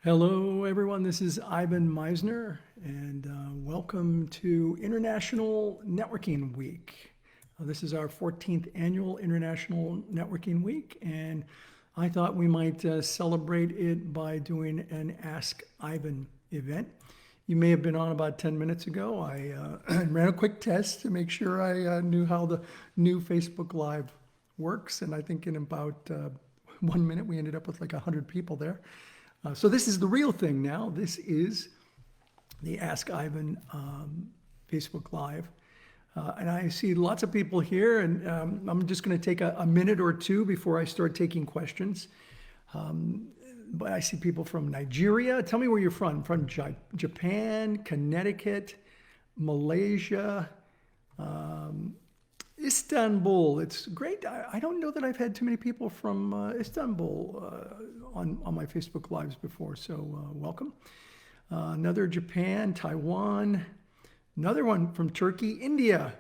Hello, everyone. This is Ivan Meisner, and welcome to International Networking Week. This is our 14th annual International Networking Week, and I thought we might celebrate it by doing an Ask Ivan event. You may have been on about 10 minutes ago. I ran a quick test to make sure I knew how the new Facebook Live works, and I think in about 1 minute we ended up with like 100 people there. So this is the real thing now. This is the Ask Ivan Facebook Live. And I see lots of people here, and I'm just going to take a minute or two before I start taking questions. But I see people from Nigeria. Tell me where you're from Japan, Connecticut, Malaysia, Istanbul. It's great. I don't know that I've had too many people from Istanbul on my Facebook Lives before, so welcome. Another Japan, Taiwan, another one from Turkey, India.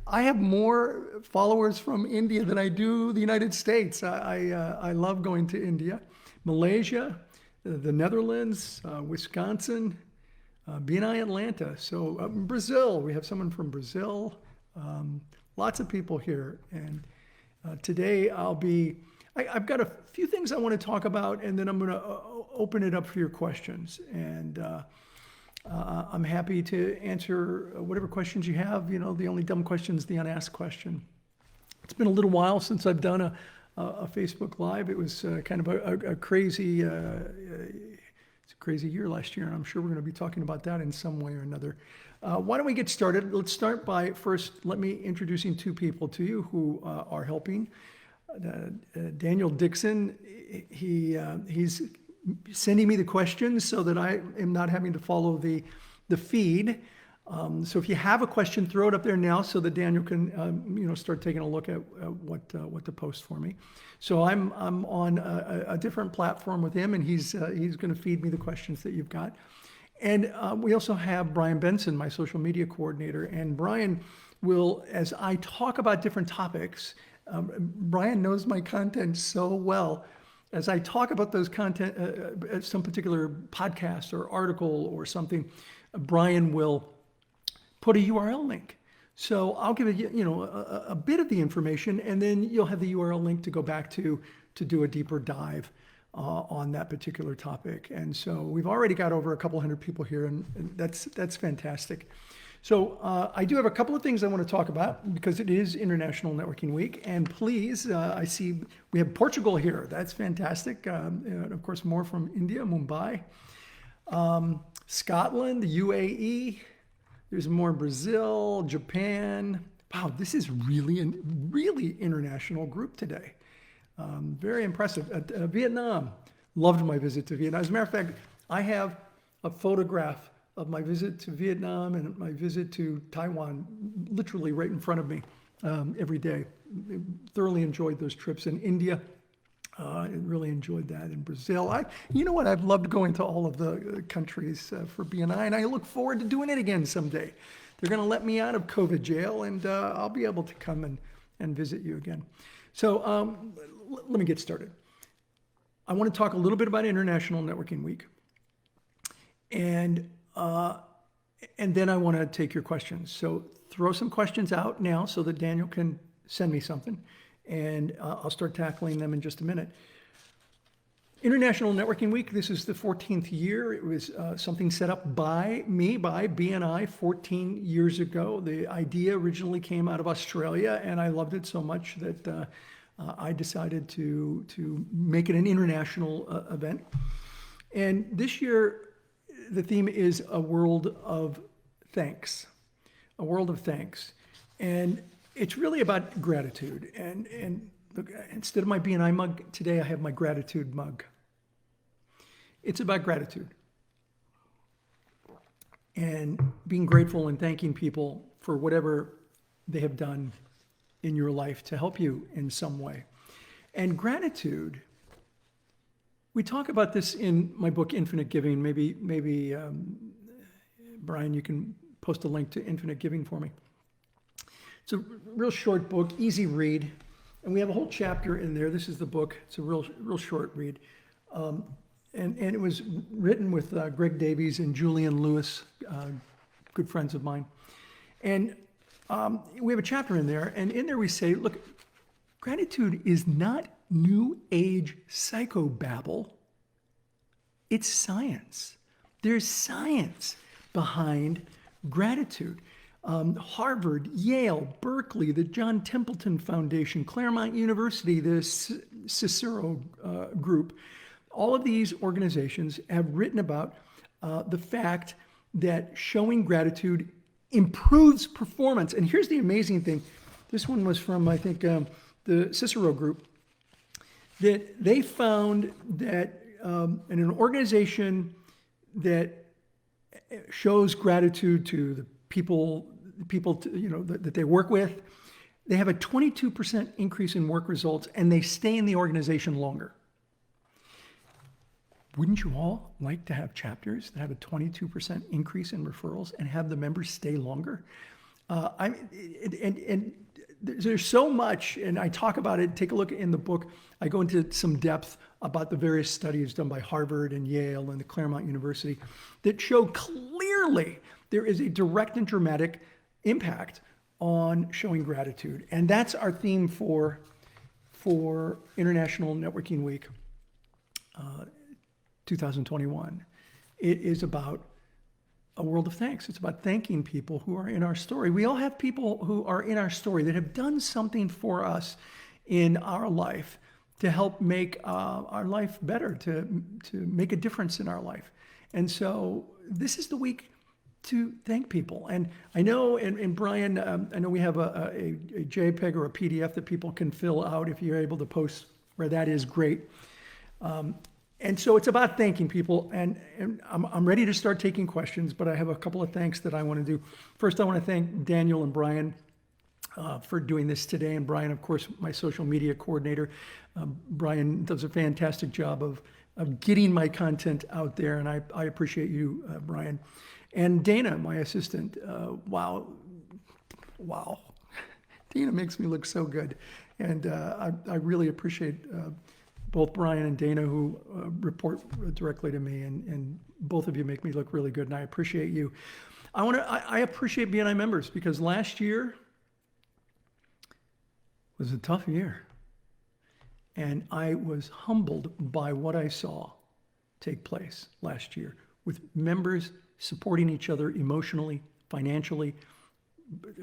I have more followers from India than I do the United States. I love going to India. Malaysia, the Netherlands, Wisconsin, BNI Atlanta. So Brazil, we have someone from Brazil. Lots of people here, and today I've got a few things I want to talk about, and then I'm going to open it up for your questions, and I'm happy to answer whatever questions you have. You know, the only dumb question is the unasked question. It's been a little while since I've done a Facebook Live. It was kind of a crazy it's a crazy year last year, and I'm sure we're going to be talking about that in some way or another. Why don't we get started? Let's start by first, let me introducing two people to you who are helping. Daniel Dixon, he's sending me the questions so that I am not having to follow the feed. So if you have a question, throw it up there now so that Daniel can start taking a look at what to post for me. So I'm on a different platform with him, and he's going to feed me the questions that you've got. And we also have Brian Benson, my social media coordinator. And Brian will, as I talk about different topics, Brian knows my content so well. As I talk about those content, some particular podcast or article or something, Brian will put a URL link. So I'll give you a bit of the information, and then you'll have the URL link to go back to do a deeper dive on that particular topic. And so we've already got over a couple hundred people here, and that's fantastic. So I do have a couple of things I want to talk about because it is International Networking Week. And please, I see we have Portugal here. That's fantastic. And of course, more from India, Mumbai, Scotland, the UAE. There's more in Brazil, Japan. Wow, this is really international group today. Very impressive. Vietnam, loved my visit to Vietnam. As a matter of fact, I have a photograph of my visit to Vietnam and my visit to Taiwan literally right in front of me every day. Thoroughly enjoyed those trips. In India, really enjoyed that. In Brazil, you know what? I've loved going to all of the countries for BNI, and I look forward to doing it again someday. They're going to let me out of COVID jail, and I'll be able to come and visit you again. So let me get started. I want to talk a little bit about International Networking Week, and then I want to take your questions. So throw some questions out now so that Daniel can send me something, and I'll start tackling them in just a minute. International Networking Week, this is the 14th year. It was something set up by BNI 14 years ago. The idea originally came out of Australia, and I loved it so much that I decided to make it an international event. And this year, the theme is a world of thanks, a world of thanks. And it's really about gratitude. And look, instead of my BNI mug, today I have my gratitude mug. It's about gratitude and being grateful and thanking people for whatever they have done in your life to help you in some way. And gratitude, we talk about this in my book, Infinite Giving. Maybe Brian, you can post a link to Infinite Giving for me. It's a real short book, easy read, and we have a whole chapter in there. This is the book. It's a real short read. and it was written with Greg Davies and Julian Lewis, good friends of mine. And we have a chapter in there, and in there we say, look, gratitude is not new age psychobabble. It's science. There's science behind gratitude. Harvard, Yale, Berkeley, the John Templeton Foundation, Claremont University, the Cicero Group, all of these organizations have written about the fact that showing gratitude improves performance. And here's the amazing thing. This one was from, I think, the Cicero Group, that they found that in an organization that shows gratitude to the people that they work with, they have a 22% increase in work results, and they stay in the organization longer. Wouldn't you all like to have chapters that have a 22% increase in referrals and have the members stay longer? There's so much, and I talk about it. Take a look in the book. I go into some depth about the various studies done by Harvard and Yale and the Claremont University that show clearly there is a direct and dramatic impact on showing gratitude. And that's our theme for International Networking Week 2021. It is about a world of thanks. It's about thanking people who are in our story. We all have people who are in our story that have done something for us in our life to help make our life better, to make a difference in our life. And so this is the week to thank people. And I know, and Brian, I know we have a JPEG or a PDF that people can fill out. If you're able to post where that is, great. And so it's about thanking people, and I'm ready to start taking questions, but I have a couple of thanks that I want to do. First, I want to thank Daniel and Brian for doing this today, and Brian, of course, my social media coordinator. Brian does a fantastic job of getting my content out there, and I appreciate you, Brian. And Dana, my assistant, wow. Dana makes me look so good, and I really appreciate both Brian and Dana, who report directly to me, and both of you make me look really good, and I appreciate you. I appreciate BNI members, because last year was a tough year, and I was humbled by what I saw take place last year with members supporting each other emotionally, financially,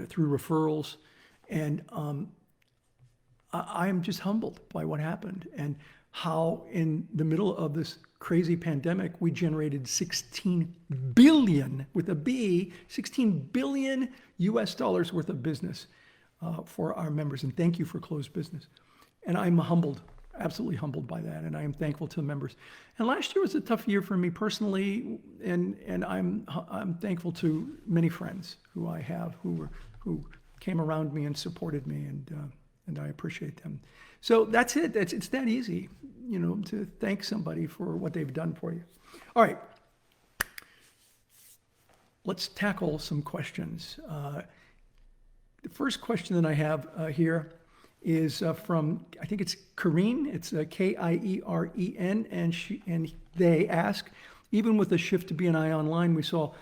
through referrals, and I'm just humbled by what happened and how in the middle of this crazy pandemic, we generated 16 billion, with a B, 16 billion US dollars worth of business for our members. And thank you for closed business. And I'm humbled, absolutely humbled by that. And I am thankful to the members. And last year was a tough year for me personally. And I'm thankful to many friends who I have who came around me and supported me, and I appreciate them. So that's it. It's that easy, to thank somebody for what they've done for you. All right. Let's tackle some questions. The first question that I have here is from, I think it's Kareen. It's Kieren, and they ask, even with the shift to BNI online, we saw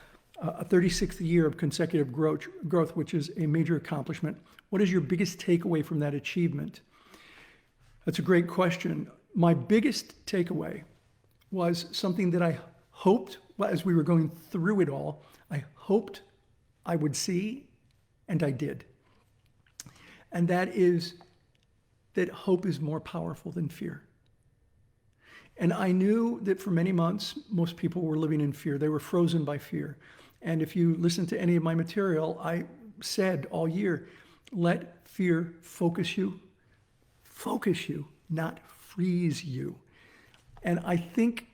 a 36th year of consecutive growth, which is a major accomplishment. What is your biggest takeaway from that achievement? That's a great question. My biggest takeaway was something that I hoped, as we were going through it all, I hoped I would see, and I did. And that is that hope is more powerful than fear. And I knew that for many months, most people were living in fear. They were frozen by fear. And if you listen to any of my material, I said all year, let fear focus you, not freeze you. And I think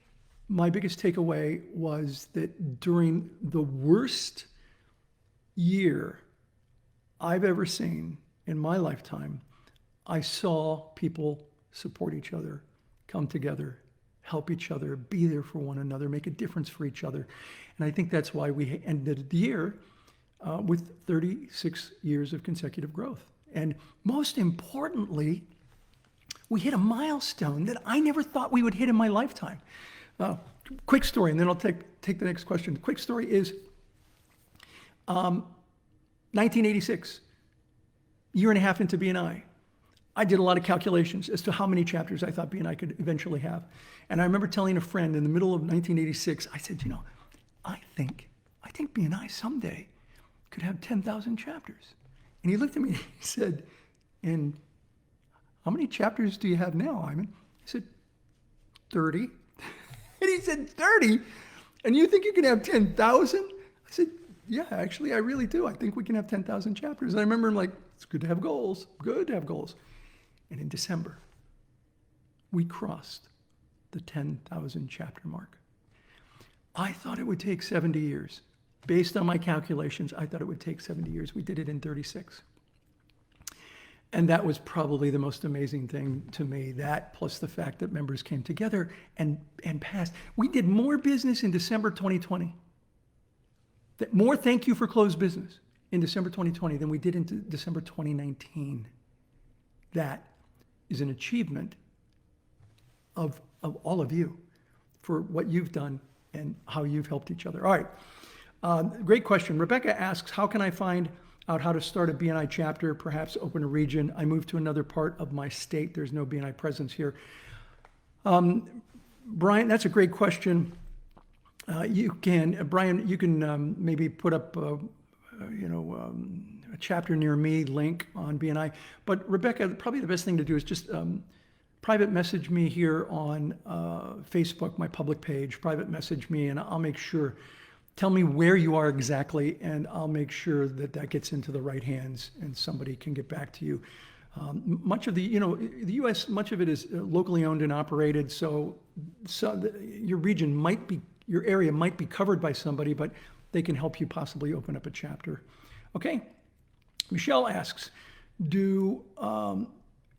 my biggest takeaway was that during the worst year I've ever seen in my lifetime, I saw people support each other, come together, help each other, be there for one another, make a difference for each other. And I think that's why we ended the year with 36 years of consecutive growth. And most importantly, we hit a milestone that I never thought we would hit in my lifetime. Quick story, and then I'll take the next question. The quick story is 1986, year and a half into BNI. I did a lot of calculations as to how many chapters I thought BNI could eventually have. And I remember telling a friend in the middle of 1986, I said, I think BNI someday could have 10,000 chapters. And he looked at me and he said, and how many chapters do you have now, Iman? I said, 30. And he said, 30? And you think you can have 10,000? I said, yeah, actually, I really do. I think we can have 10,000 chapters. And I remember him like, it's good to have goals. Good to have goals. And in December, we crossed the 10,000 chapter mark. I thought it would take 70 years. Based on my calculations, I thought it would take 70 years. We did it in 36. And that was probably the most amazing thing to me. That plus the fact that members came together and passed. We did more business in December 2020. More thank you for closed business in December 2020 than we did in December 2019. That is an achievement of all of you for what you've done and how you've helped each other. All right. Great question. Rebecca asks, how can I find out how to start a BNI chapter, perhaps open a region? I moved to another part of my state. There's no BNI presence here. Brian, that's a great question. Brian, you can maybe put up, a chapter near me link on BNI. But Rebecca, probably the best thing to do is just private message me here on Facebook, my public page. Private message me, and I'll make sure. Tell me where you are exactly, and I'll make sure that gets into the right hands and somebody can get back to you. Much of the U.S., much of it is locally owned and operated, so your area might be covered by somebody, but they can help you possibly open up a chapter. Okay. Michelle asks, do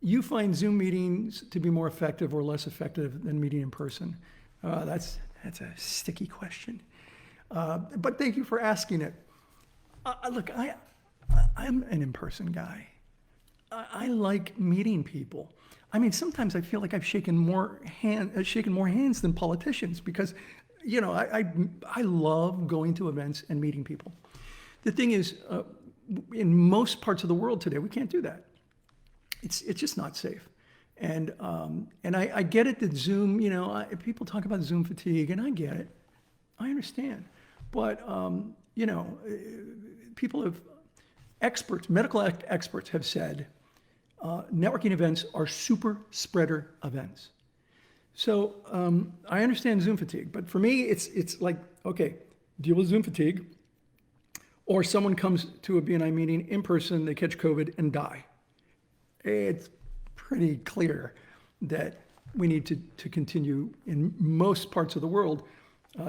you find Zoom meetings to be more effective or less effective than meeting in person? That's a sticky question. But thank you for asking it. Look, I'm an in-person guy. I like meeting people. I mean, sometimes I feel like I've shaken more hands than politicians because, I love going to events and meeting people. The thing is, in most parts of the world today, we can't do that. It's just not safe. And I get it that Zoom, people talk about Zoom fatigue, and I get it. I understand. But, medical experts have said networking events are super spreader events. So I understand Zoom fatigue, but for me, it's like, okay, deal with Zoom fatigue, or someone comes to a BNI meeting in person, they catch COVID and die. It's pretty clear that we need to continue in most parts of the world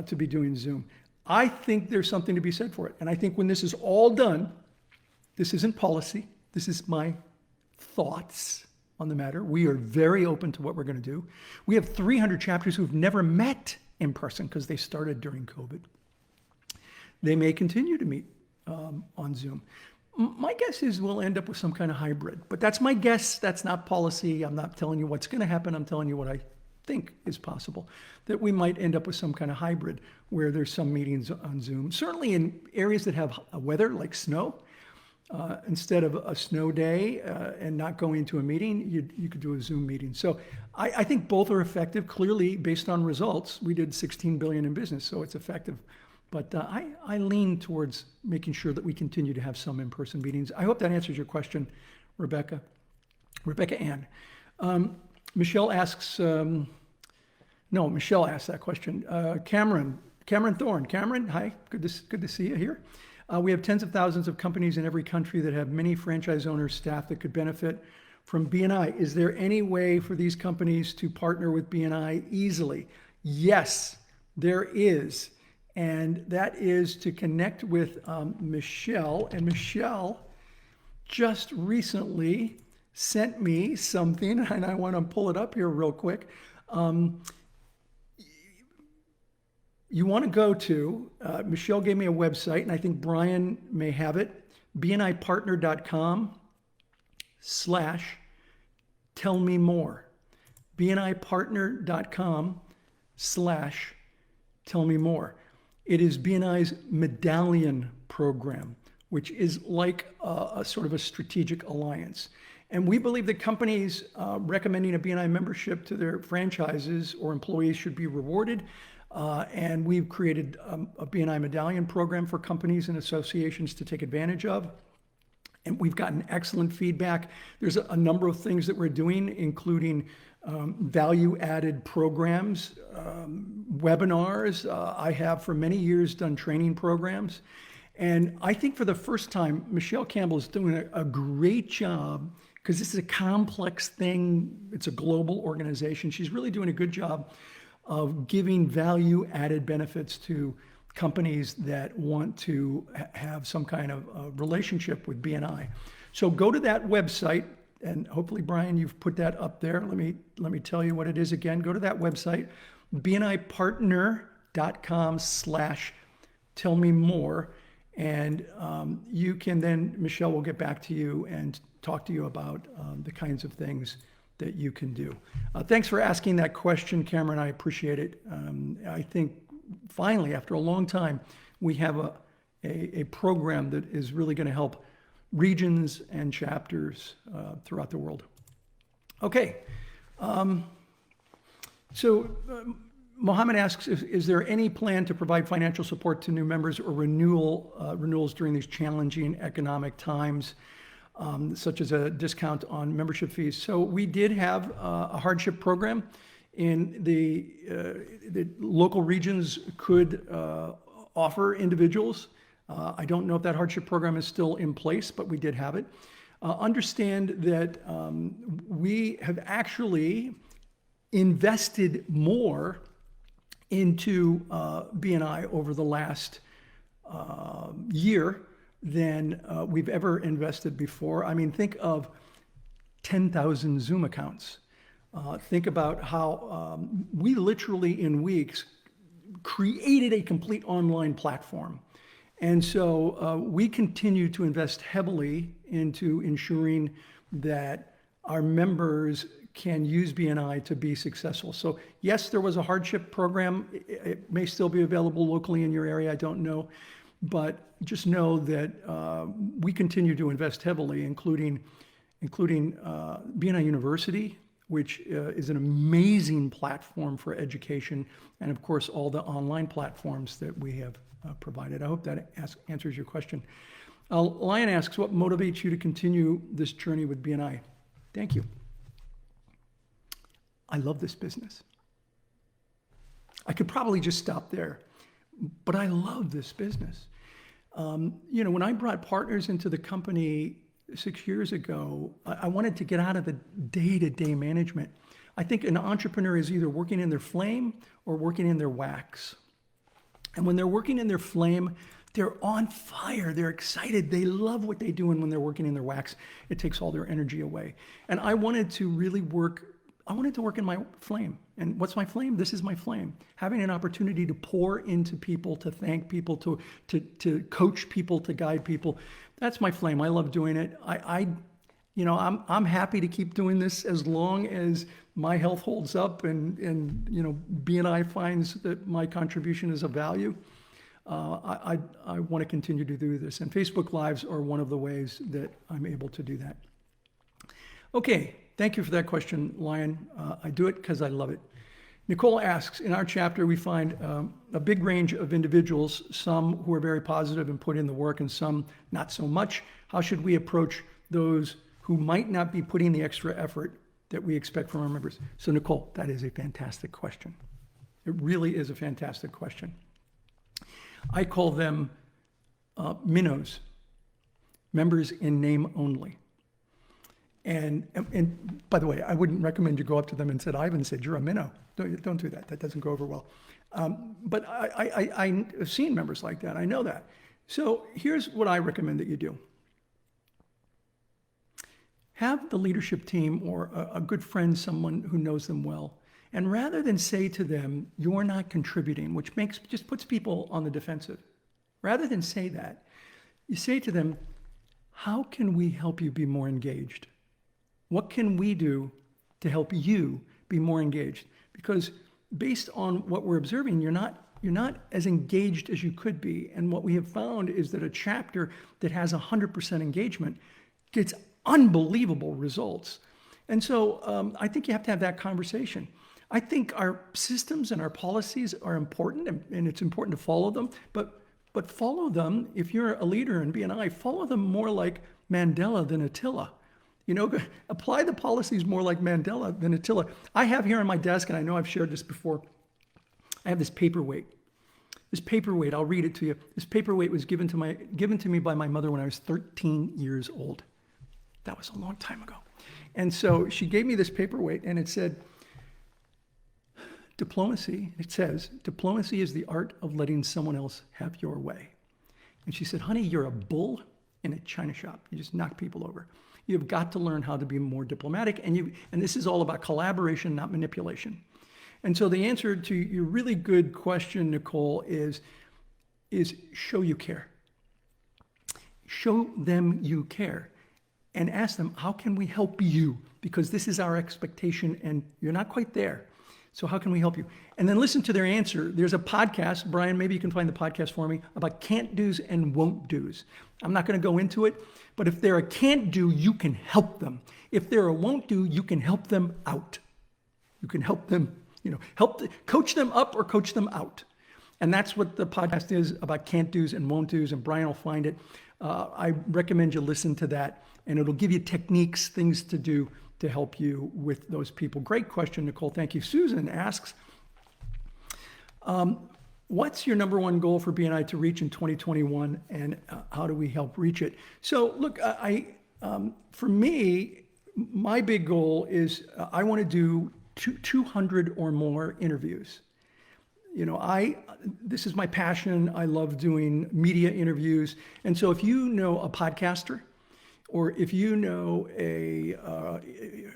to be doing Zoom. I think there's something to be said for it. And I think when this is all done, this isn't policy. This is my thoughts on the matter. We are very open to what we're going to do. We have 300 chapters who've never met in person because they started during COVID. They may continue to meet on Zoom. My guess is we'll end up with some kind of hybrid, but that's my guess. That's not policy. I'm not telling you what's going to happen. I'm telling you what I think is possible, that we might end up with some kind of hybrid where there's some meetings on Zoom. Certainly in areas that have weather like snow, instead of a snow day and not going to a meeting, you could do a Zoom meeting. So I think both are effective. Clearly, based on results, we did $16 billion in business, so it's effective. But I lean towards making sure that we continue to have some in-person meetings. I hope that answers your question, Rebecca. Rebecca Ann. Michelle asks, Michelle asked that question. Cameron Thorne. Cameron, hi, good to see you here. We have tens of thousands of companies in every country that have many franchise owners, staff that could benefit from BNI. Is there any way for these companies to partner with BNI easily? Yes, there is. And that is to connect with Michelle. And Michelle just recently sent me something, and I want to pull it up here real quick. You want to go to, Michelle gave me a website, and I think Brian may have it, bnipartner.com/tell me more. bnipartner.com/tell Tell me more. It is BNI's medallion program, which is like a sort of a strategic alliance. And we believe that companies recommending a BNI membership to their franchises or employees should be rewarded. And we've created a BNI medallion program for companies and associations to take advantage of. And we've gotten excellent feedback. There's a number of things that we're doing, including value-added programs, webinars. I have for many years done training programs. And I think for the first time, Michelle Campbell is doing a great job, because this is a complex thing. It's a global organization. She's really doing a good job of giving value-added benefits to companies that want to have some kind of relationship with BNI. So go to that website, and hopefully, Brian, you've put that up there. Let me tell you what it is again. Go to that website, bnipartner.com/tellmemore, and you can then, Michelle will get back to you and talk to you about the kinds of things that you can do. Thanks for asking that question, Cameron. I appreciate it. I think finally, after a long time, we have a program that is really going to help regions and chapters throughout the world. Okay. Mohammed asks, is there any plan to provide financial support to new members or renewals during these challenging economic times, such as a discount on membership fees? So we did have a hardship program. In the local regions could offer individuals. I don't know if that hardship program is still in place, but we did have it. Understand that we have actually invested more into BNI over the last year than we've ever invested before. I mean, think of 10,000 Zoom accounts. Think about how we literally in weeks created a complete online platform. And so we continue to invest heavily into ensuring that our members can use BNI to be successful. So yes, there was a hardship program. It may still be available locally in your area, I don't know. But just know that we continue to invest heavily, including BNI University, which is an amazing platform for education, and of course all the online platforms that we have provided. I hope that answers your question. Lion asks, what motivates you to continue this journey with BNI? Thank you. I love this business. I could probably just stop there, but I love this business. When I brought partners into the company 6 years ago, I wanted to get out of the day-to-day management. I think an entrepreneur is either working in their flame or working in their wax. And when they're working in their flame, they're on fire, they're excited, they love what they do, and when they're working in their wax, it takes all their energy away. And I wanted to really work in my flame. And what's my flame? This is my flame. Having an opportunity to pour into people, to thank people, to coach people, to guide people. That's my flame. I love doing it. I'm happy to keep doing this as long as my health holds up and BNI finds that my contribution is of value. I want to continue to do this. And Facebook Lives are one of the ways that I'm able to do that. Okay. Thank you for that question, Lion. I do it because I love it. Nicole asks, in our chapter, we find a big range of individuals, some who are very positive and put in the work and some not so much. How should we approach those who might not be putting the extra effort that we expect from our members? So Nicole, that is a fantastic question. It really is a fantastic question. I call them minnows, members in name only. And by the way, I wouldn't recommend you go up to them and say, Ivan said, you're a minnow. Don't do that. That doesn't go over well. But I've seen members like that. I know that. So here's what I recommend that you do. Have the leadership team or a good friend, someone who knows them well, and rather than say to them, you're not contributing, which just puts people on the defensive, rather than say that, you say to them, how can we help you be more engaged? What can we do to help you be more engaged? Because based on what we're observing, you're not as engaged as you could be. And what we have found is that a chapter that has 100% engagement gets unbelievable results. And so I think you have to have that conversation. I think our systems and our policies are important, and it's important to follow them, but follow them, if you're a leader in BNI, follow them more like Mandela than Attila. Apply the policies more like Mandela than Attila. I have here on my desk, and I know I've shared this before, I have this paperweight. This paperweight, I'll read it to you. This paperweight was given to me by my mother when I was 13 years old. That was a long time ago. And so she gave me this paperweight, and it said, diplomacy is the art of letting someone else have your way. And she said, honey, you're a bull in a china shop. You just knock people over. You've got to learn how to be more diplomatic, and this is all about collaboration, not manipulation. And so the answer to your really good question, Nicole, is show you care. Show them you care, and ask them, how can we help you? Because this is our expectation, and you're not quite there. So how can we help you? And then listen to their answer. There's a podcast, Brian, maybe you can find the podcast for me, about can't do's and won't do's. I'm not going to go into it, but if they're a can't do, you can help them. If they're a won't do, you can help them out. You can help them, coach them up or coach them out. And that's what the podcast is about, can't do's and won't do's, and Brian will find it. I recommend you listen to that, and it'll give you techniques, things to do to help you with those people. Great question, Nicole. Thank you. Susan asks, what's your number one goal for BNI to reach in 2021, and how do we help reach it? So look, for me, my big goal is I want to do 200 or more interviews. This is my passion. I love doing media interviews. And so if you know a podcaster, or if you know a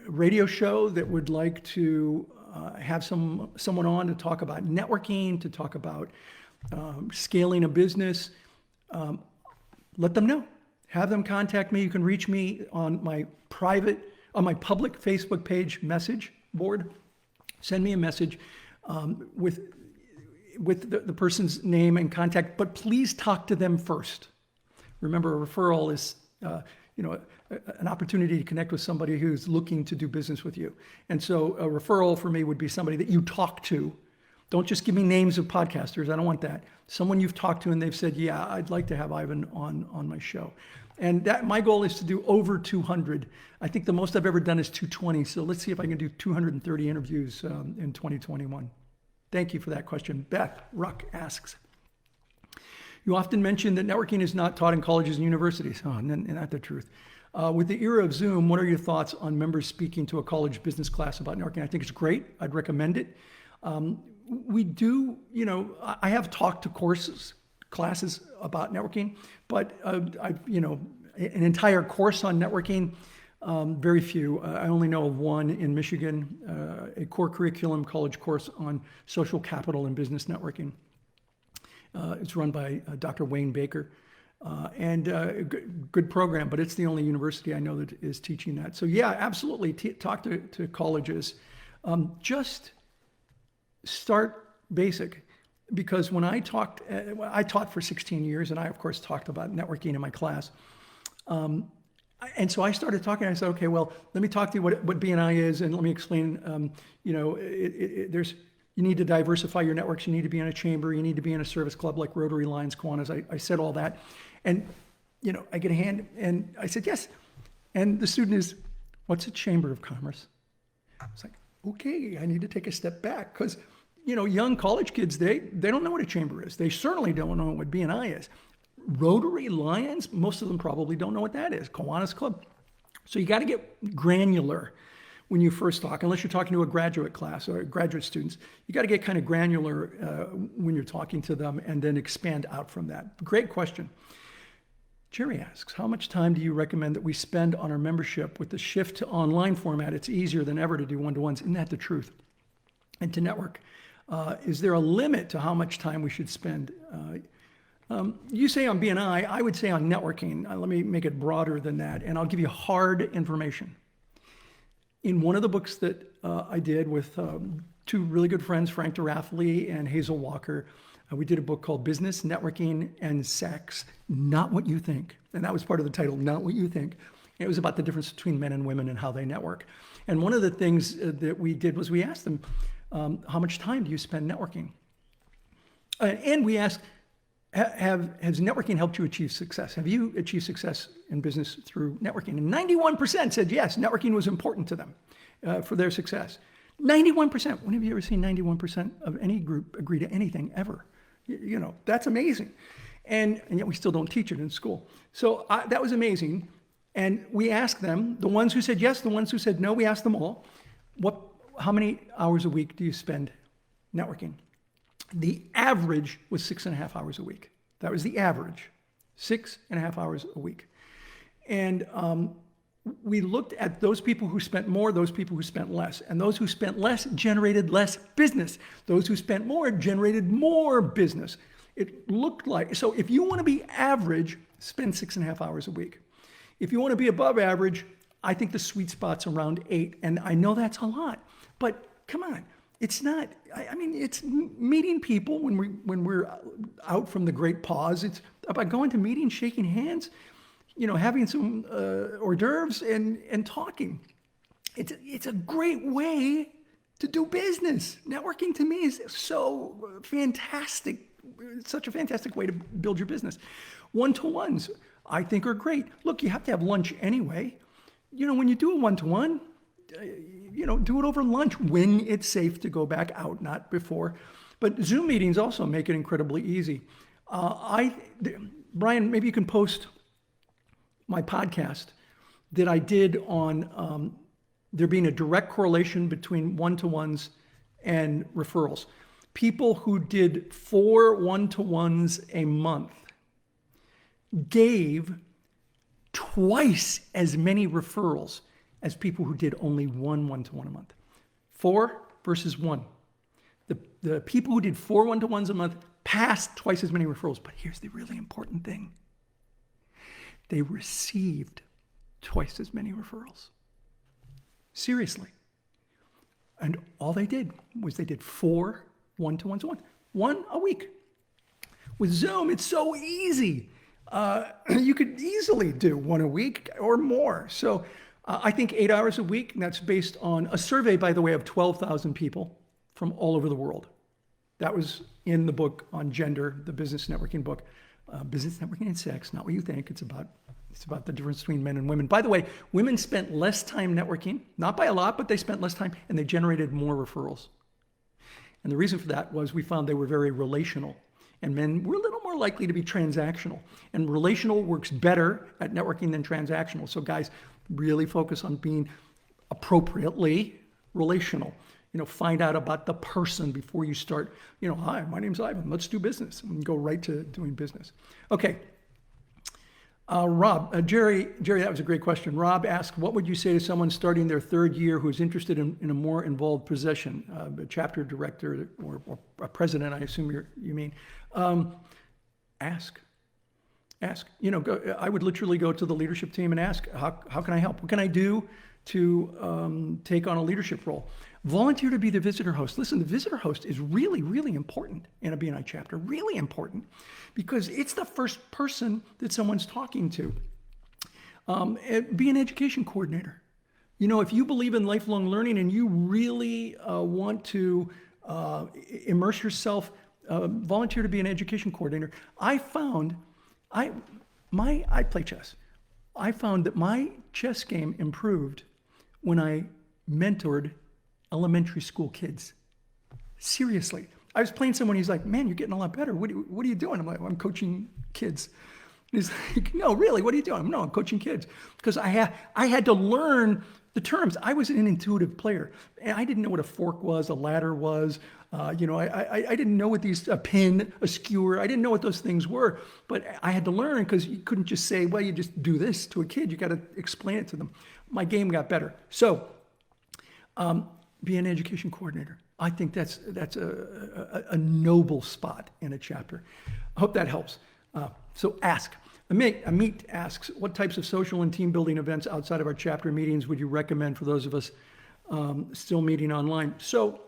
radio show that would like to have someone on to talk about networking, to talk about scaling a business, let them know. Have them contact me. You can reach me on my public Facebook page message board. Send me a message with the person's name and contact, but please talk to them first. Remember, a referral is an opportunity to connect with somebody who's looking to do business with you. And so a referral for me would be somebody that you talk to. Don't just give me names of podcasters. I don't want that. Someone you've talked to and they've said, yeah, I'd like to have Ivan on my show. And my goal is to do over 200. I think the most I've ever done is 220. So let's see if I can do 230 interviews in 2021. Thank you for that question. Beth Ruck asks, you often mention that networking is not taught in colleges and universities. Oh, not the truth. With the era of Zoom, what are your thoughts on members speaking to a college business class about networking? I think it's great. I'd recommend it. We do, I have talked to classes about networking, but an entire course on networking, very few. I only know of one in Michigan, a core curriculum college course on social capital and business networking. It's run by Dr. Wayne Baker, and a good program, but it's the only university I know that is teaching that. So yeah, absolutely, talk to colleges. Just start basic, because when I taught for 16 years, and I of course talked about networking in my class. And so I started talking, I said, okay, well, let me talk to you what BNI is, and let me explain, you need to diversify your networks. You need to be in a chamber. You need to be in a service club like Rotary, Lions, Kiwanis. I said all that. And, I get a hand and I said, yes. And the student is, what's a chamber of commerce? It's like, okay, I need to take a step back, because, young college kids, they don't know what a chamber is. They certainly don't know what BNI is. Rotary, Lions, most of them probably don't know what that is. Kiwanis Club. So you got to get granular when you first talk, unless you're talking to a graduate class or graduate students. You got to get kind of granular when you're talking to them, and then expand out from that. Great question. Jerry asks, how much time do you recommend that we spend on our membership? With the shift to online format, it's easier than ever to do one-to-ones. Isn't that the truth? And to network. Is there a limit to how much time we should spend? You say on BNI, I would say on networking. Let me make it broader than that, and I'll give you hard information. In one of the books that I did with 2 two really good friends, Frank DeRaffley and Hazel Walker. We did a book called Business, Networking, and Sex, Not What You Think. And that was part of the title, Not What You Think. It was about the difference between men and women and how they network. And one of the things that we did was we asked them, how much time do you spend networking? And we asked, has networking helped you achieve success? Have you achieved success in business through networking? And 91% said yes, networking was important to them for their success. 91%. When have you ever seen 91% of any group agree to anything ever? You know, that's amazing. And yet we still don't teach it in school. So that was amazing. And we asked them, the ones who said yes, the ones who said no, we asked them all, how many hours a week do you spend networking? The average was 6.5 hours a week. That was the average, 6.5 hours a week. And we looked at those people who spent more, those people who spent less. And those who spent less generated less business. Those who spent more generated more business. It looked like, so if you want to be average, spend 6.5 hours a week. If you want to be above average, I think the sweet spot's around 8. And I know that's a lot, but come on. It's not, I mean, it's meeting people when we're out from the great pause. It's about going to meetings, shaking hands, you know, having some hors d'oeuvres and talking. It's a great way to do business. Networking to me is so fantastic. It's such a fantastic way to build your business. One-to-ones, I think, are great. Look, you have to have lunch anyway. You know, when you do a one-to-one, you know, do it over lunch when it's safe to go back out, not before. But Zoom meetings also make it incredibly easy. Brian, maybe you can post my podcast that I did on there being a direct correlation between one-to-ones and referrals. People who did 4 one-to-ones a month gave twice as many referrals as people who did only 1 one-to-one a month. 4 versus 1. The people who did 4 one-to-ones a month passed twice as many referrals. But here's the really important thing. They received twice as many referrals. Seriously. And all they did was they did 4 one-to-ones a month. 1 a week. With Zoom, it's so easy. You could easily do 1 a week or more. So I think 8 hours a week, and that's based on a survey, by the way, of 12,000 people from all over the world. That was in the book on gender, the business networking book, Business Networking and Sex, Not What You Think. It's about the difference between men and women. By the way, women spent less time networking, not by a lot, but they spent less time, and they generated more referrals. And the reason for that was we found they were very relational, and men were a little more likely to be transactional. And relational works better at networking than transactional. So guys, really focus on being appropriately relational. You know, find out about the person before you start, you know, hi, my name's Ivan, let's do business, and go right to doing business. Okay. Rob, Jerry, that was a great question. Rob asked, what would you say to someone starting their 3rd year who is interested in a more involved position, a chapter director or a president, I assume you mean? Ask. You know, I would literally go to the leadership team and ask, how can I help? What can I do to take on a leadership role? Volunteer to be the visitor host. Listen, the visitor host is really, really important in a BNI chapter, really important, because it's the first person that someone's talking to. Be an education coordinator. You know, if you believe in lifelong learning and you really want to immerse yourself, volunteer to be an education coordinator. I play chess. I found that my chess game improved when I mentored elementary school kids. Seriously. I was playing someone, he's like, man, you're getting a lot better. What are you doing? I'm like, well, I'm coaching kids. And he's like, no, really, what are you doing? No, I'm coaching kids. Because I had to learn the terms. I was an intuitive player. And I didn't know what a fork was, a ladder was. I didn't know what a pin, a skewer, I didn't know what those things were. But I had to learn, because you couldn't just say, well, you just do this to a kid. You got to explain it to them. My game got better. So, be an education coordinator. I think that's a noble spot in a chapter. I hope that helps. So ask. Amit asks, what types of social and team building events outside of our chapter meetings would you recommend for those of us still meeting online? So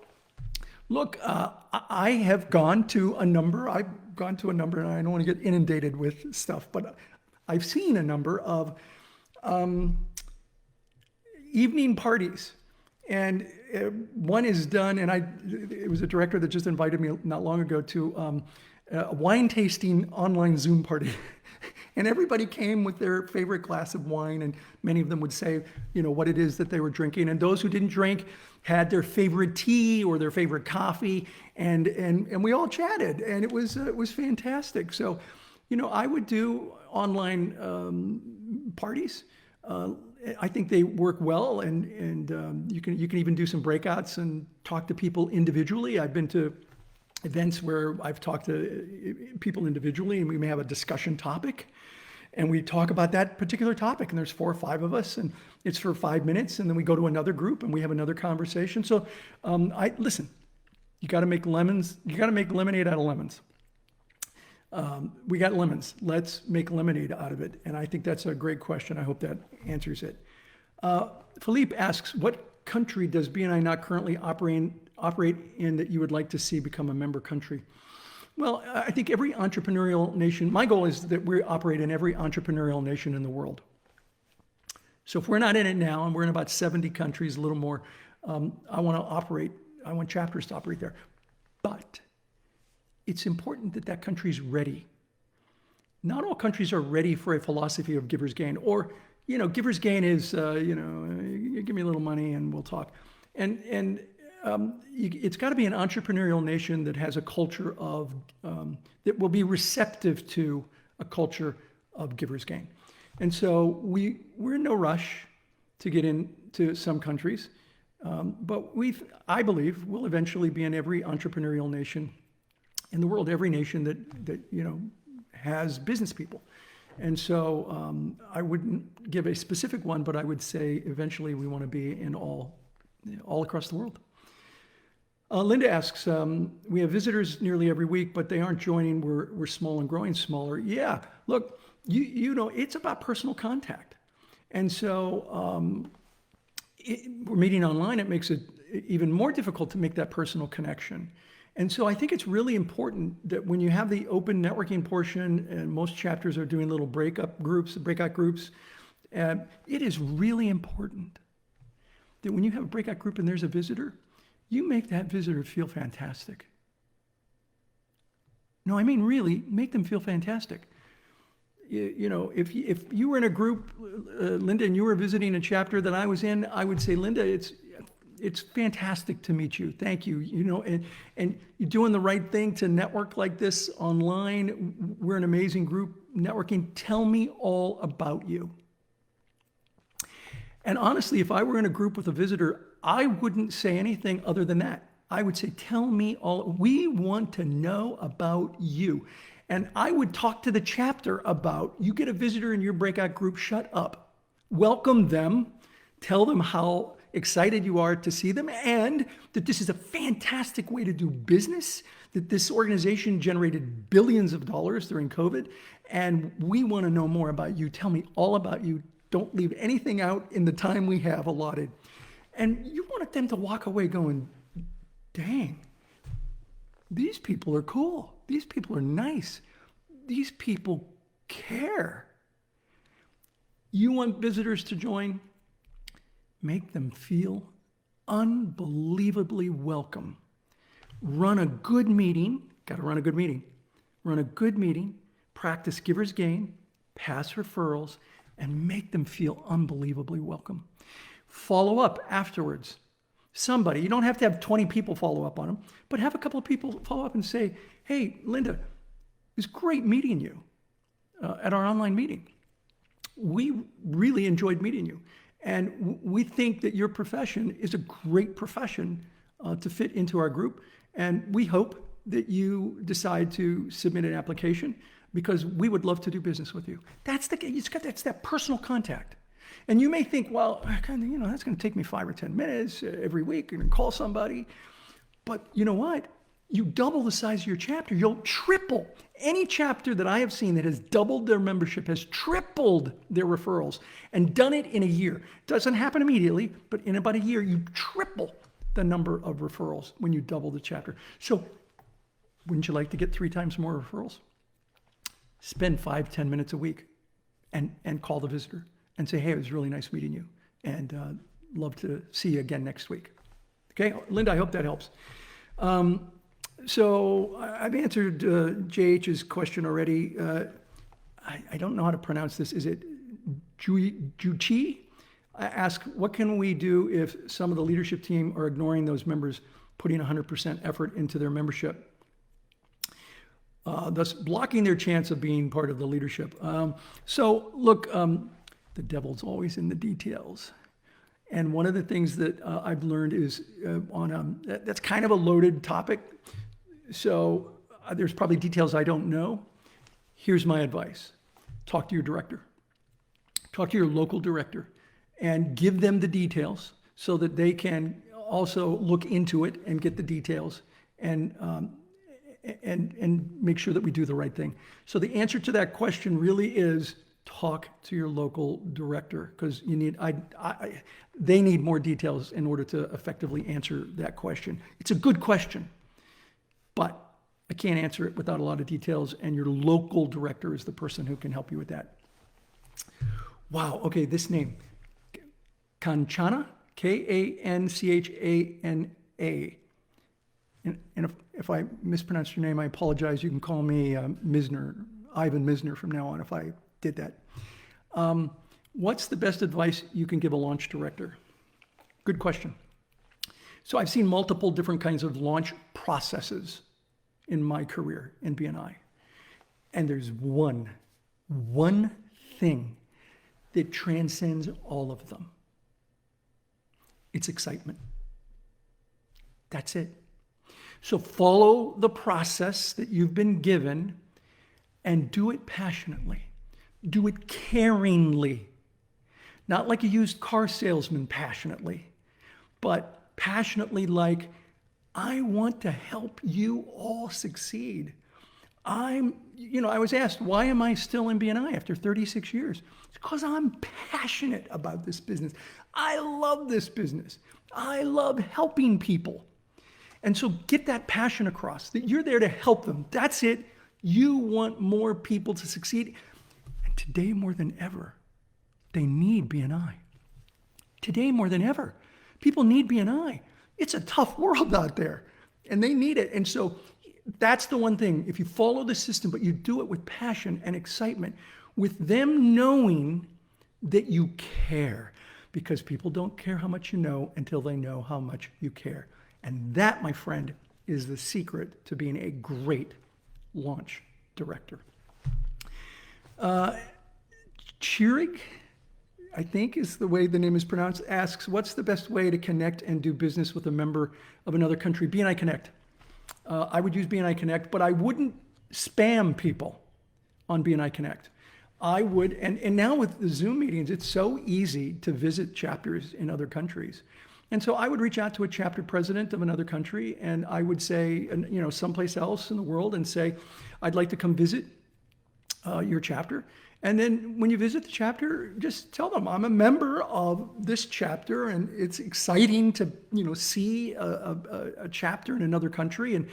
Look, I have gone to a number, I've gone to a number, and I don't want to get inundated with stuff, but I've seen a number of evening parties. And one is done, and it was a director that just invited me not long ago to a wine tasting online Zoom party. And everybody came with their favorite glass of wine, and many of them would say, what it is that they were drinking. And those who didn't drink had their favorite tea or their favorite coffee, and we all chatted, and it was fantastic. So, I would do online parties. I think they work well, and you can even do some breakouts and talk to people individually. I've been to events where I've talked to people individually, and we may have a discussion topic, and we talk about that particular topic, and there's 4 or 5 of us, and it's for 5 minutes, and then we go to another group and we have another conversation. So listen, you got to make lemons. You got to make lemonade out of lemons. We got lemons. Let's make lemonade out of it. And I think that's a great question. I hope that answers it. Philippe asks, what country does BNI not currently operate in that you would like to see become a member country? Well, I think every entrepreneurial nation, my goal is that we operate in every entrepreneurial nation in the world. So if we're not in it now, and we're in about 70 countries, a little more, I want chapters to operate there. But it's important that that country's ready. Not all countries are ready for a philosophy of giver's gain, or, giver's gain is, you give me a little money and we'll talk. And it's got to be an entrepreneurial nation that has a culture of, that will be receptive to a culture of giver's gain. And so we're in no rush to get into some countries, but I believe we'll eventually be in every entrepreneurial nation in the world, every nation that has business people. And so I wouldn't give a specific one, but I would say eventually we want to be in all across the world. Linda asks, we have visitors nearly every week, but they aren't joining. We're small and growing smaller. Yeah, look, it's about personal contact. And so we're meeting online. It makes it even more difficult to make that personal connection. And so I think it's really important that when you have the open networking portion, and most chapters are doing little breakout groups, it is really important that when you have a breakout group and there's a visitor, you make that visitor feel fantastic. No, I mean really, make them feel fantastic. If you were in a group, Linda, and you were visiting a chapter that I was in, I would say, Linda, it's fantastic to meet you. Thank you. And you're doing the right thing to network like this online. We're an amazing group networking. Tell me all about you. And honestly, if I were in a group with a visitor, I wouldn't say anything other than that. I would say, tell me all. We want to know about you. And I would talk to the chapter about, you get a visitor in your breakout group, shut up. Welcome them. Tell them how excited you are to see them, and that this is a fantastic way to do business, that this organization generated billions of dollars during COVID, and we want to know more about you. Tell me all about you. Don't leave anything out in the time we have allotted. And you wanted them to walk away going, dang, these people are cool. These people are nice. These people care. You want visitors to join? Make them feel unbelievably welcome. Run a good meeting. Got to run a good meeting. Run a good meeting. Practice giver's gain. Pass referrals. And make them feel unbelievably welcome. Follow up afterwards. Somebody, you don't have to have 20 people follow up on them, but have a couple of people follow up and say, hey, Linda, it was great meeting you at our online meeting. We really enjoyed meeting you. And we think that your profession is a great profession to fit into our group. And we hope that you decide to submit an application, because we would love to do business with you. That's that personal contact. And you may think, well, that's going to take me 5 or 10 minutes every week and call somebody. But you know what? You double the size of your chapter, you'll triple. Any chapter that I have seen that has doubled their membership has tripled their referrals and done it in a year. Doesn't happen immediately, but in about a year, you triple the number of referrals when you double the chapter. So wouldn't you like to get 3 times more referrals? Spend 5-10 minutes a week and call the visitor and say, hey, it was really nice meeting you, and love to see you again next week. Okay, Linda, I hope that helps. So I've answered JH's question already. I don't know how to pronounce this. Is it Juchi? I ask, what can we do if some of the leadership team are ignoring those members putting 100% effort into their membership, thus blocking their chance of being part of the leadership? So look, the devil's always in the details. And one of the things that I've learned is that's kind of a loaded topic. So there's probably details I don't know. Here's my advice. Talk to your director. Talk to your local director and give them the details so that they can also look into it and get the details and make sure that we do the right thing. So the answer to that question really is talk to your local director, because you need, they need more details in order to effectively answer that question. It's a good question, but I can't answer it without a lot of details, and your local director is the person who can help you with that. Wow, okay, this name, Kanchana, Kanchana. And if I mispronounced your name, I apologize. You can call me Misner, Ivan Misner from now on if I did that. What's the best advice you can give a launch director? Good question. So I've seen multiple different kinds of launch processes in my career in BNI. And there's one thing that transcends all of them. It's excitement. That's it. So follow the process that you've been given and do it passionately. Do it caringly. Not like a used car salesman passionately, but passionately like, I want to help you all succeed. I was asked, why am I still in BNI after 36 years? It's because I'm passionate about this business. I love this business. I love helping people. And so get that passion across, that you're there to help them. That's it. You want more people to succeed. And today more than ever, they need BNI. Today more than ever, people need BNI. It's a tough world out there, and they need it. And so that's the one thing. If you follow the system, but you do it with passion and excitement, with them knowing that you care, because people don't care how much you know until they know how much you care. And that, my friend, is the secret to being a great launch director. Chirig, I think is the way the name is pronounced, asks, what's the best way to connect and do business with a member of another country? BNI Connect. I would use BNI Connect, but I wouldn't spam people on BNI Connect. I would, and now with the Zoom meetings, it's so easy to visit chapters in other countries. And so I would reach out to a chapter president of another country, and I would say, someplace else in the world, and say, I'd like to come visit your chapter. And then when you visit the chapter, just tell them I'm a member of this chapter, and it's exciting to see a chapter in another country, and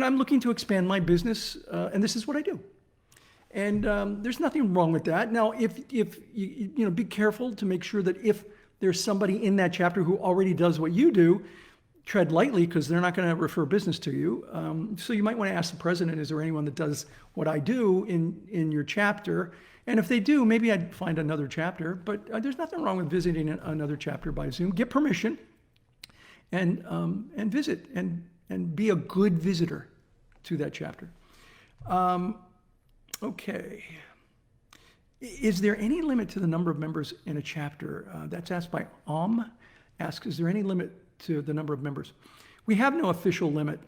I'm looking to expand my business, and this is what I do. And there's nothing wrong with that. Now, if you be careful to make sure that if there's somebody in that chapter who already does what you do, tread lightly, because they're not going to refer business to you. So you might want to ask the president, is there anyone that does what I do in your chapter? And if they do, maybe I'd find another chapter. But there's nothing wrong with visiting another chapter by Zoom. Get permission and visit and be a good visitor to that chapter. Okay. Is there any limit to the number of members in a chapter? That's asked by asks, is there any limit to the number of members? We have no official limit.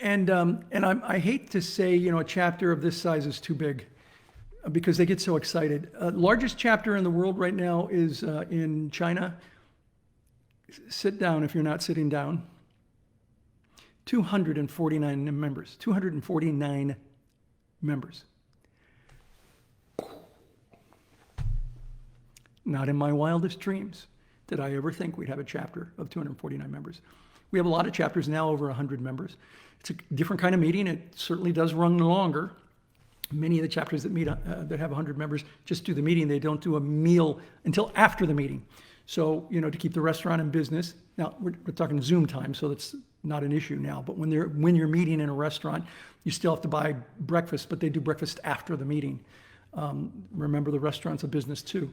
And I hate to say, a chapter of this size is too big because they get so excited. Largest chapter in the world right now is in China. Sit down if you're not sitting down. 249 members. 249 members. Not in my wildest dreams. did I ever think we'd have a chapter of 249 members. We have a lot of chapters now, over 100 members. It's a different kind of meeting. It certainly does run longer. Many of the chapters that meet that have 100 members just do the meeting. They don't do a meal until after the meeting. So, to keep the restaurant in business. Now, we're talking Zoom time, so that's not an issue now. But when you're meeting in a restaurant, you still have to buy breakfast, but they do breakfast after the meeting. Remember, the restaurant's a business too.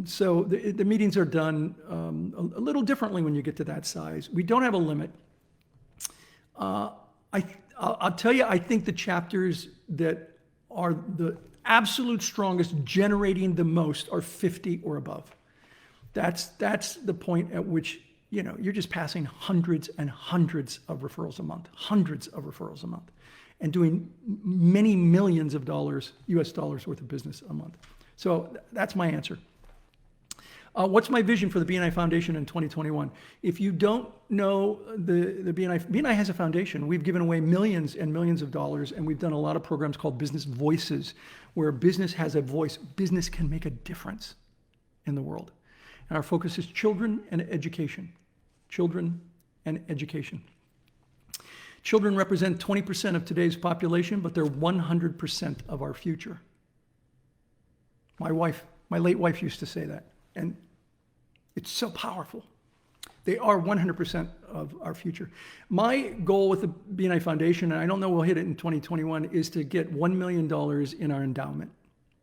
So the meetings are done a little differently when you get to that size. We don't have a limit. I'll tell you, I think the chapters that are the absolute strongest, generating the most, are 50 or above. That's the point at which you're just passing hundreds and hundreds of referrals a month, and doing many millions of dollars, US dollars worth of business a month. So that's my answer. What's my vision for the BNI Foundation in 2021? If you don't know the BNI has a foundation. We've given away millions and millions of dollars, and we've done a lot of programs called Business Voices, where business has a voice. Business can make a difference in the world. And our focus is children and education. Children and education. Children represent 20% of today's population, but they're 100% of our future. My late wife used to say that, and it's so powerful. They are 100% of our future. My goal with the BNI Foundation, and I don't know we'll hit it in 2021, is to get $1 million in our endowment.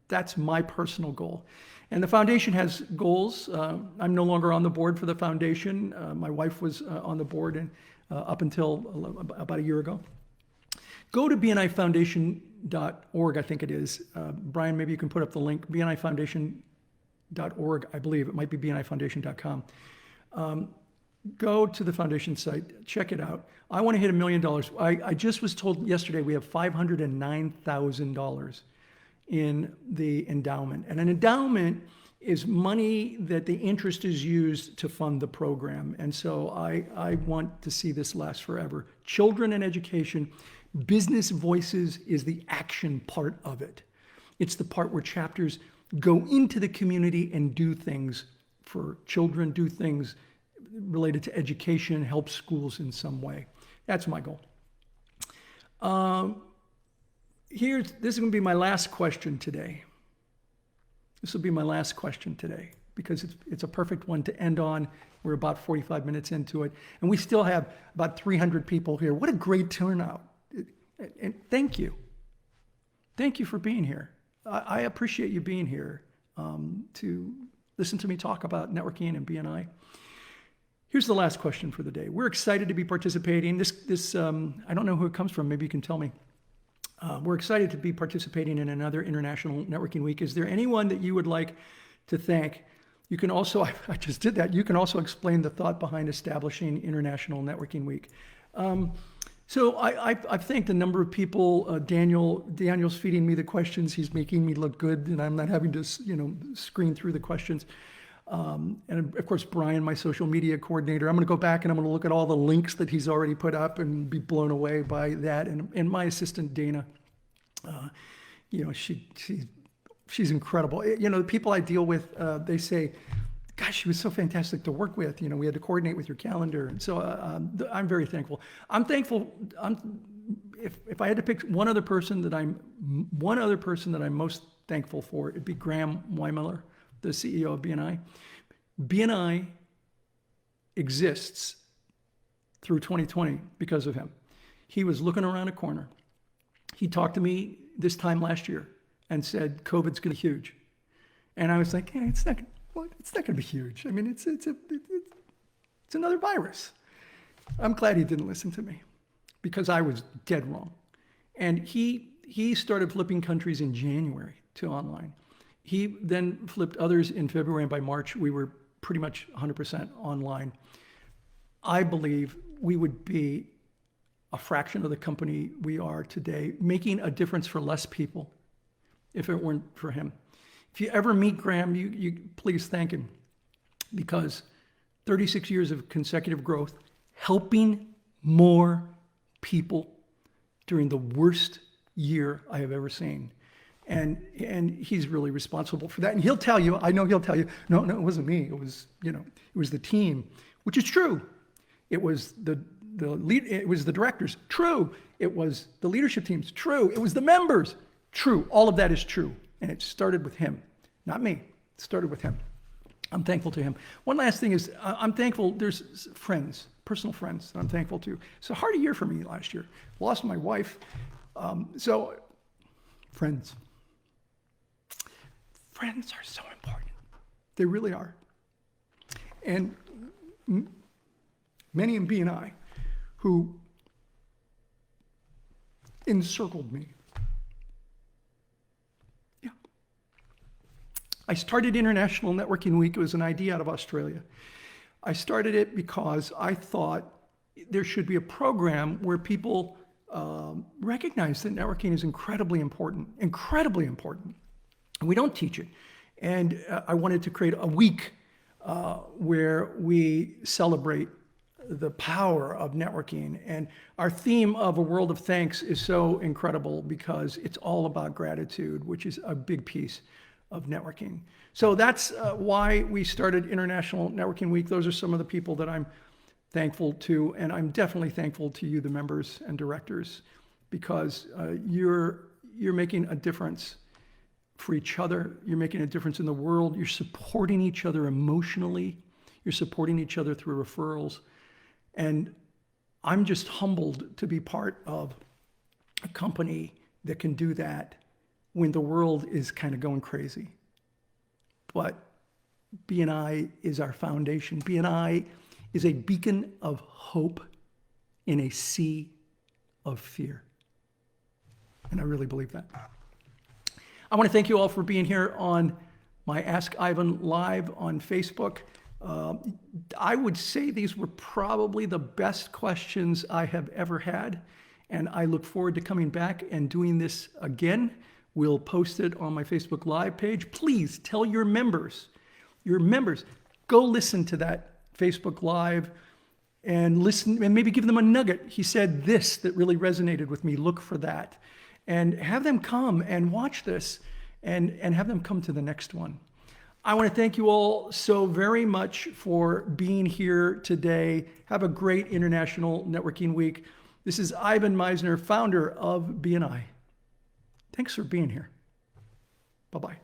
That's my personal goal. And the foundation has goals. I'm no longer on the board for the foundation. My wife was on the board and up until about a year ago. Go to bnifoundation.org, I think it is. Brian, maybe you can put up the link, bnifoundation.org, I believe. It might be bnifoundation.com. Go to the foundation site, check it out. I want to hit $1 million. I just was told yesterday we have $509,000 in the endowment. And an endowment is money that the interest is used to fund the program. And so I want to see this last forever. Children and education, Business Voices is the action part of it. It's the part where chapters go into the community and do things for children, do things related to education, help schools in some way. That's my goal. This is going to be my last question today. This will be my last question today because it's a perfect one to end on. We're about 45 minutes into it, and we still have about 300 people here. What a great turnout. And thank you. Thank you for being here. I appreciate you being here to listen to me talk about networking and BNI. Here's the last question for the day. We're excited to be participating. This I don't know who it comes from. Maybe you can tell me. We're excited to be participating in another International Networking Week. Is there anyone that you would like to thank? You can also, I just did that. You can also explain the thought behind establishing International Networking Week. So I've thanked a number of people. Daniel's feeding me the questions. He's making me look good, and I'm not having to, screen through the questions. And of course, Brian, my social media coordinator. I'm going to go back and I'm going to look at all the links that he's already put up and be blown away by that. And my assistant Dana, she's incredible. The people I deal with, they say, gosh, she was so fantastic to work with. We had to coordinate with your calendar. And so I'm very thankful. I'm thankful. If I had to pick one other person that I'm most thankful for, it'd be Graham Weimiller, the CEO of BNI. BNI exists through 2020 because of him. He was looking around a corner. He talked to me this time last year and said, COVID's going to be huge. And I was like, hey, it's not going to be huge. I mean, it's another virus. I'm glad he didn't listen to me because I was dead wrong. And he started flipping countries in January to online. He then flipped others in February, and by March, we were pretty much 100% online. I believe we would be a fraction of the company we are today, making a difference for less people if it weren't for him. If you ever meet Graham, you please thank him, because 36 years of consecutive growth, helping more people during the worst year I have ever seen. And he's really responsible for that. And he'll tell you, I know he'll tell you, no, it wasn't me. It was, it was the team, which is true. It was the lead, it was the directors, true. It was the leadership teams, true. It was the members, true. All of that is true. And it started with him, not me. It started with him. I'm thankful to him. One last thing is, I'm thankful, there's friends, personal friends that I'm thankful to. It's a hard year for me last year. Lost my wife. So friends. Friends are so important. They really are. And many in B&I who encircled me. Yeah. I started International Networking Week. It was an idea out of Australia. I started it because I thought there should be a program where people recognize that networking is incredibly important, incredibly important. And we don't teach it. And I wanted to create a week where we celebrate the power of networking. And our theme of A World of Thanks is so incredible because it's all about gratitude, which is a big piece of networking. So that's why we started International Networking Week. Those are some of the people that I'm thankful to. And I'm definitely thankful to you, the members and directors, because you're making a difference for each other. You're making a difference in the world. You're supporting each other emotionally. You're supporting each other through referrals. And I'm just humbled to be part of a company that can do that when the world is kind of going crazy. But B&I is our foundation. B&I is a beacon of hope in a sea of fear. And I really believe that. I want to thank you all for being here on my Ask Ivan Live on Facebook. I would say these were probably the best questions I have ever had, and I look forward to coming back and doing this again. We'll post it on my Facebook Live page. Please tell your members, go listen to that Facebook Live and listen, and maybe give them a nugget. He said this that really resonated with me. Look for that. And have them come and watch this and have them come to the next one. I want to thank you all so very much for being here today. Have a great International Networking Week. This is Ivan Meisner, founder of B&I. Thanks for being here. Bye-bye.